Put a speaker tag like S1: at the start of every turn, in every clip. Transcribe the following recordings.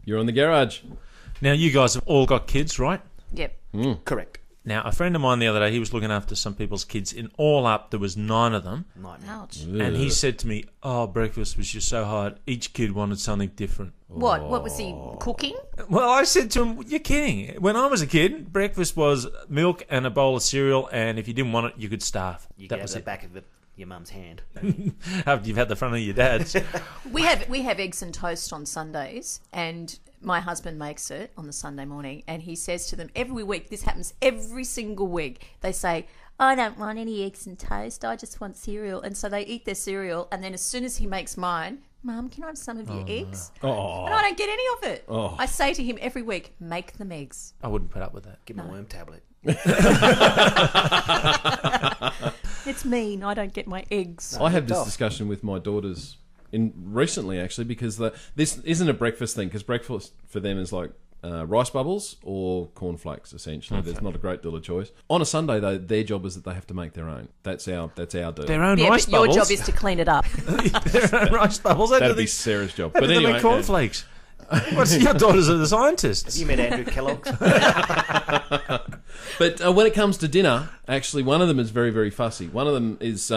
S1: You're on the garage.
S2: Now, you guys have all got kids, right?
S3: Yep.
S4: Correct.
S2: Now, a friend of mine the other day, he was looking after some people's kids. In all up, there was 9 of them.
S3: Ouch.
S2: And he said to me, breakfast was just so hard. Each kid wanted something different.
S3: What was he cooking?
S2: Well, I said to him, you're kidding. When I was a kid, breakfast was milk and a bowl of cereal, and if you didn't want it, you could starve.
S4: You
S2: That
S4: get
S2: was
S4: the
S2: it.
S4: back of your mum's hand.
S2: After you've had the front of your dad's.
S3: We have eggs and toast on Sundays, and my husband makes it on the Sunday morning, and he says to them every week, this happens every single week, they say, I don't want any eggs and toast, I just want cereal. And so they eat their cereal, and then as soon as he makes mine, Mum, can I have some of your eggs?
S1: Oh.
S3: And I don't get any of it.
S1: Oh.
S3: I say to him every week, make them eggs.
S2: I wouldn't put up with that.
S4: Give him a worm tablet.
S3: It's mean, I don't get my eggs.
S1: I had this discussion with my daughters recently, actually, because this isn't a breakfast thing, because breakfast for them is like rice bubbles or cornflakes, essentially. There's not a great deal of choice. On a Sunday, though, their job is that they have to make their own. That's our deal.
S2: Their own
S3: Yeah,
S2: rice
S3: but
S2: bubbles.
S3: your job is to clean it up.
S2: Their own rice bubbles.
S1: That'd be Sarah's job. But anyway,
S2: cornflakes. What's your daughters are the scientists?
S4: Have you met Andrew Kellogg?
S1: But when it comes to dinner, actually, one of them is very, very fussy. One of them is,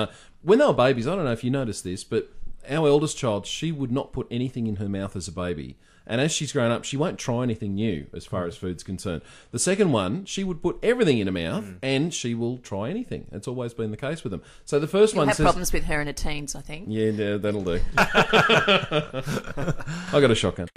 S1: when they were babies, I don't know if you noticed this, but our eldest child, she would not put anything in her mouth as a baby. And as she's grown up, she won't try anything new as far as food's concerned. The second one, she would put everything in her mouth and she will try anything. It's always been the case with them. So the first
S3: You'll
S1: one
S3: have
S1: says...
S3: problems with her in her teens, I think.
S1: Yeah, that'll do. I got a shotgun.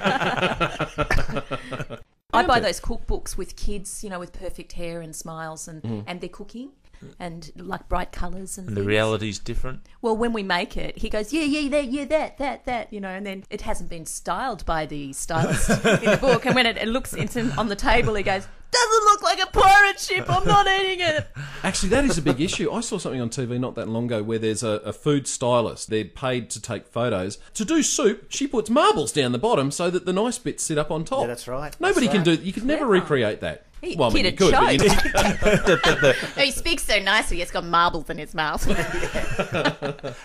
S3: I buy those cookbooks with kids, with perfect hair and smiles and they're cooking and like bright colours and
S2: And the
S3: things.
S2: reality's different.
S3: Well, when we make it, he goes, that, and then it hasn't been styled by the stylist in the book. And when it looks on the table, he goes, doesn't look like a pirate ship, I'm not eating it.
S1: Actually, that is a big issue. I saw something on TV not that long ago where there's a food stylist. They're paid to take photos. To do soup, she puts marbles down the bottom so that the nice bits sit up on top.
S4: Yeah, that's right.
S1: Nobody
S4: That's
S1: can
S4: right.
S1: do... You could never recreate that.
S3: He
S1: Well, I mean, you
S3: kid
S1: could,
S3: had
S1: but you
S3: choked. He speaks so nicely, he's got marbles in his mouth.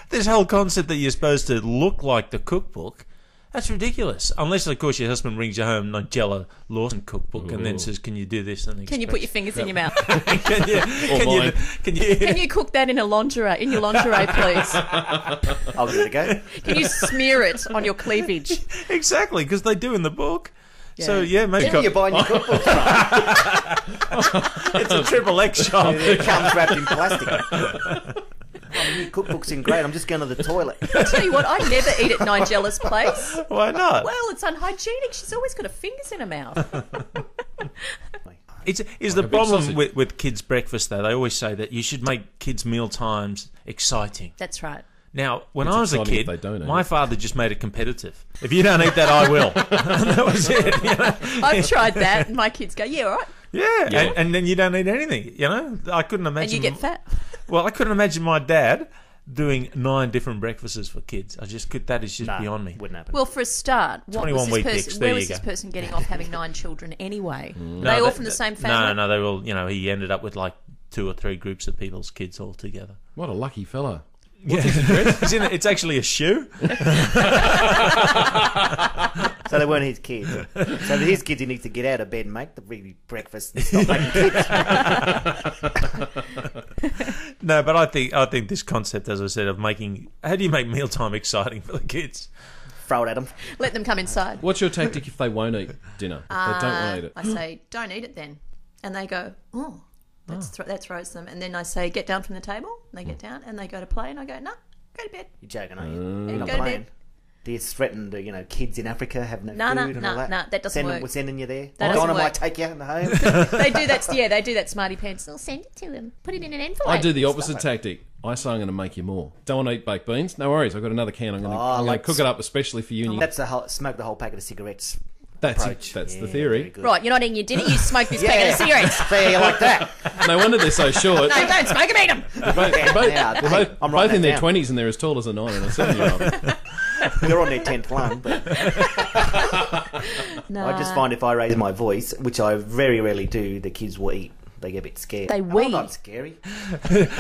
S2: This whole concept that you're supposed to look like the cookbook, that's ridiculous. Unless, of course, your husband brings you home Nigella Lawson cookbook and then says, can you do this? And
S3: Can you put your fingers in your mouth?
S2: Can you
S3: Can you cook that in your lingerie, please?
S4: I'll give it a go.
S3: Can you smear it on your cleavage?
S2: Exactly, because they do in the book. So,
S3: Yeah.
S2: maybe
S4: Where are you buying your cookbooks from?
S2: it's a triple X shop.
S4: It comes wrapped in plastic. Your cookbook's in great. I'm just going to the toilet.
S3: I tell you what, I never eat at Nigella's place.
S2: Why not?
S3: Well, it's unhygienic. She's always got her fingers in her mouth.
S2: Is the
S1: big
S2: problem
S1: sausage.
S2: with kids' breakfast, though, they always say that you should make kids' meal times exciting.
S3: That's right.
S2: Now, when
S1: It's
S2: I was a
S1: exciting if
S2: kid,
S1: they don't eat
S2: my
S1: it.
S2: father just made it competitive. If you don't eat that, I will. And that was it.
S3: I've tried that, and my kids go, yeah, all right.
S2: Yeah. And then you don't eat anything, I couldn't imagine...
S3: And you get fat.
S2: Well, I couldn't imagine my dad doing 9 different breakfasts for kids. That is just
S4: Nah,
S2: beyond me.
S4: Wouldn't happen.
S3: Well, for a start, what
S2: 21
S3: was this
S2: week
S3: person,
S2: picks, there
S3: where
S2: you
S3: was this
S2: go.
S3: person getting off having 9 children anyway? Are
S2: No,
S3: they all from the same family?
S2: No, they were all, he ended up with like 2 or 3 groups of people's kids all together.
S1: What a lucky fella.
S2: It's actually a shoe.
S4: So they weren't his kids. So his kids, he needs to get out of bed and make the breakfast and stop making kids.
S2: No, but I think this concept, as I said, of how do you make mealtime exciting for the kids?
S4: Throw it at them.
S3: Let them come inside.
S1: What's your tactic if they won't eat dinner? If they don't want to eat it?
S3: I say, don't eat it then. And they go, oh, that throws them. And then I say, get down from the table. They get down and they go to play. And I go, no, go to bed.
S4: You're joking, aren't you?
S3: Yeah,
S4: You're not
S3: go to
S4: playing.
S3: bed.
S4: Do you threaten the kids in Africa have no
S3: No,
S4: food
S3: no,
S4: and
S3: no,
S4: all that?
S3: no, that doesn't work.
S4: We're sending you there.
S3: That doesn't
S4: Donna
S3: work.
S4: might take you home.
S3: They do that. Yeah, they do that smarty pants. I'll send it to them. Put it in an envelope.
S1: I do the opposite tactic. I say I'm going to make you more. Don't want to eat baked beans? No worries. I've got another can. I'm going to
S4: like
S1: cook it up especially for you. And you.
S4: That's smoke the whole packet of cigarettes.
S1: That's
S4: approach.
S1: the
S4: Yeah,
S1: theory.
S4: very good.
S3: Right, you're not eating your dinner. You smoke this packet of cigarettes.
S4: See, you like that?
S1: No wonder they're so short.
S3: No, don't smoke them. Eat them.
S1: They're both,
S4: Yeah,
S1: they're both,
S4: I'm
S1: both
S4: writing
S1: in their
S4: that down.
S1: 20s and they're as tall as a 9 and a 7-year-old.
S4: They're on their 10th one. But
S3: No.
S4: I just find if I raise my voice, which I very rarely do, the kids will eat they get a bit scared.
S3: They wee.
S4: Oh, not scary.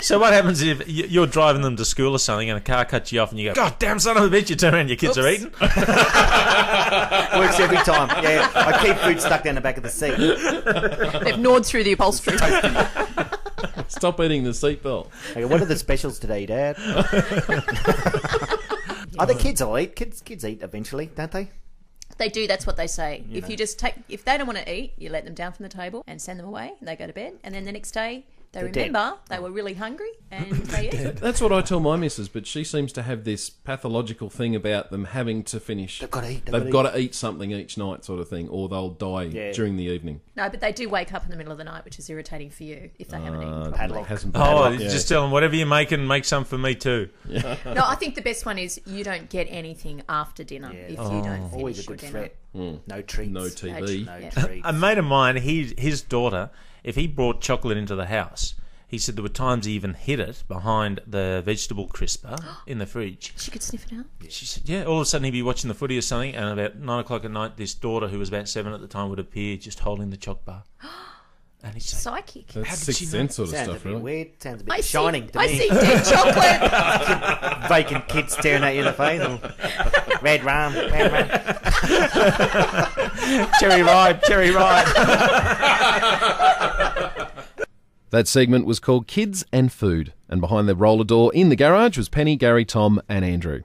S2: So what happens if you're driving them to school or something and a car cuts you off and you go, God damn son of a bitch, you turn around and your kids are eating?
S4: Works every time. Yeah, I keep food stuck down the back of the seat.
S3: They've gnawed through the upholstery.
S1: Stop eating the seatbelt.
S4: Okay, what are the specials today, Dad? Other kids will eat. Kids eat eventually, don't they?
S3: They do. That's what they say. If they don't want to eat, you let them down from the table and send them away. And they go to bed, and then the next day they remember they were really hungry and they eat.
S1: That's what I tell my missus, but she seems to have this pathological thing about them having to finish.
S4: They've got to eat.
S1: They've got to eat something each night, sort of thing, or they'll die during the evening.
S3: No, but they do wake up in the middle of the night, which is irritating for you if they haven't eaten.
S4: Padlock.
S2: Just tell them, whatever you're making, make some for me too.
S3: No, I think the best one is you don't get anything after dinner if you don't finish
S4: Always a
S3: your
S4: good
S3: dinner.
S4: threat. No treats.
S1: No TV.
S4: No treats.
S2: A mate of mine, his daughter, if he brought chocolate into the house, he said there were times he even hid it behind the vegetable crisper in the fridge.
S3: She could sniff it out.
S2: She said, yeah, all of a sudden he'd be watching the footy or something, and about 9 o'clock at night, this daughter, who was about 7 at the time, would appear just holding the choc bar. And he'd say,
S3: Psychic.
S1: That's Sixth Sense sort of
S4: Sounds
S1: stuff,
S4: a bit
S1: really.
S4: weird. Sounds a bit shining to me.
S3: I see dead chocolate.
S4: Vacant kids staring at you in the face. Red rum.
S2: cherry ripe.
S1: That segment was called Kids and Food, and behind the roller door in the garage was Penny, Gary, Tom and Andrew.